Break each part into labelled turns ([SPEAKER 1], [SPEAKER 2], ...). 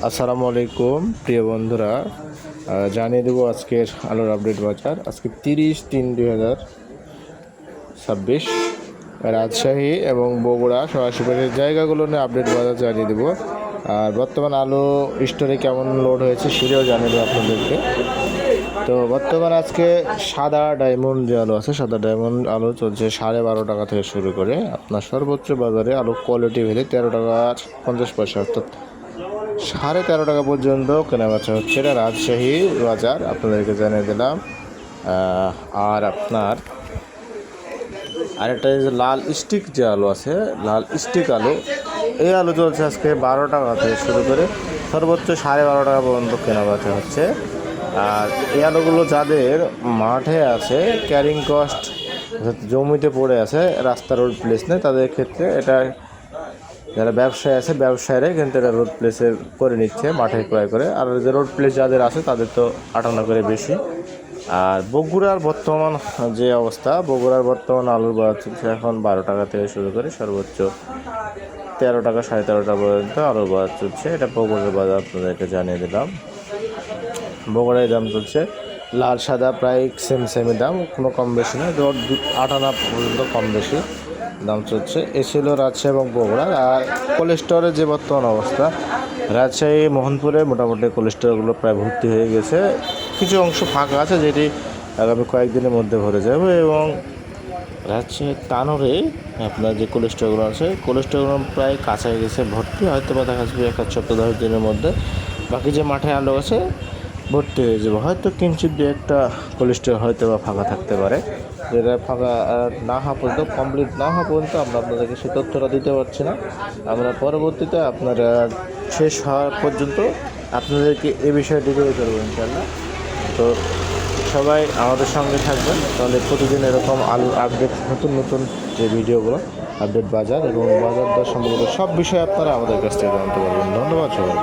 [SPEAKER 1] আসসালামু আলাইকুম প্রিয় বন্ধুরা, জানিয়ে দেবো আজকের আলুর আপডেট বাজার। আজকে 30/3/2026 রাজশাহী এবং বগুড়া সরাসরি জায়গাগুলো নিয়ে আপডেট বাজার জানিয়ে দেবো। আর বর্তমান আলু স্টোরে কেমন লোড হয়েছে সেটাও জানিয়ে দেবো আপনাদেরকে। তো বর্তমানে আজকে সাদা ডায়মন্ড যে আলু আছে, সাদা ডায়মন্ড আলু চলছে 12.5 টাকা থেকে শুরু করে আপনার সর্বোচ্চ বাজারে আলু কোয়ালিটি ভেলে 13 টাকা 50 পয়সা, অর্থাৎ 13.5 টাকা পর্যন্ত কেনাবেচা হচ্ছে। এটা রাজশাহী বাজার আপনাদেরকে জানিয়ে দিলাম। আর আপনার আরেকটা যে লাল স্টিক যে আলু আছে, লাল স্টিক আলু, এই আলু চলছে আজকে 12 টাকা থেকে শুরু করে সর্বোচ্চ 12.5 টাকা পর্যন্ত কেনাবেচা হচ্ছে। আর এই আলুগুলো যাদের মাঠে আছে, ক্যারিং কস্ট জমিতে পড়ে আছে, রাস্তা রোড প্লেস নেই, তাদের ক্ষেত্রে এটা যারা ব্যবসায়ী আছে ব্যবসায়ীরাই কিন্তু এটা রোড প্লেসে করে নিচ্ছে, মাঠে ক্রয় করে। আর যে রোড প্লেস যাদের আছে তাদের তো 58 করে বেশি। আর বগুড়ার বর্তমান যে অবস্থা, বগুড়ার বর্তমান আলুর বাজার চলছে এখন 12 টাকা থেকে শুরু করে সর্বোচ্চ 13 টাকা 13.5 টাকা পর্যন্ত আলুর বাজার চলছে। এটা বগুড়ার বাজার আপনাদেরকে জানিয়ে দিলাম। বগুড়ায় দাম চলছে লাল সাদা প্রায় সেমই দাম, কোনো কম বেশি নয়, 8 আনা পর্যন্ত কম বেশি দাম চলছে। এ ছিল রাজশাহী এবং বগুড়া। আর কোলেস্টোরের যে বর্তমান অবস্থা, রাজশাহী মোহনপুরে মোটামুটি কোলেস্টোরগুলো প্রায় ভর্তি হয়ে গেছে, কিছু অংশ ফাঁকা আছে যেটি আগামী কয়েকদিনের মধ্যে ভরে যাবে। এবং রাজশাহীর তানোরে আপনার যে কোলেস্টোরগুলো আছে, কোলেস্টোরগুলো প্রায় কাছাই গেছে ভর্তি, হয়তো বা দেখা যাবে 1 সপ্তাহ 10 দিনের মধ্যে বাকি যে মাঠে আলু আছে ভর্তি হয়ে যাবে। হয়তো কিঞ্চিত দু একটা কোলেস্টোর হয়তো বা ফাঁকা থাকতে পারে, যেটা ফাঁকা না হওয়া পর্যন্ত, কমপ্লিট না হওয়া পর্যন্ত আমরা আপনাদেরকে সে তথ্যটা দিতে পারছি না। আমরা পরবর্তীতে আপনারা শেষ হওয়া পর্যন্ত আপনাদেরকে এ বিষয়ে ডিটেল করবো ইনশাআল্লাহ। তো সবাই আমাদের সঙ্গে থাকবেন, তাহলে প্রতিদিন এরকম আলু আপডেট, নতুন নতুন যে ভিডিওগুলো আপডেট বাজার এবং বাজার দর সম্পর্কে সব বিষয়ে আপনারা আমাদের কাছ থেকে জানতে পারবেন। ধন্যবাদ সবাই।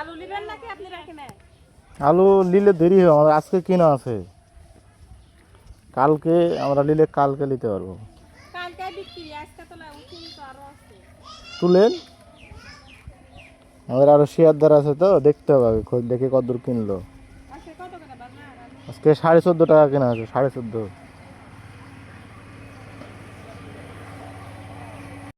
[SPEAKER 2] আলু নেবেন নাকি আপনি রাখেন?
[SPEAKER 1] আলু নিলে দেরি হবে, আমাদের আজকে কিনা আছে, কালকে আমরা নিলে কালকে নিতে পারবো।
[SPEAKER 2] কালকে বিক্রি, আজকে তো উঠিল তো আরো আছে।
[SPEAKER 1] তুলেন, আমাদের আরো শেয়ারদার আছে, তো দেখতে হবে আগে, দেখে কতদূর কিনলো।
[SPEAKER 2] আজকে কত করে বাজার?
[SPEAKER 1] আজকে 14.5 টাকা কেনা আছে, 14.5।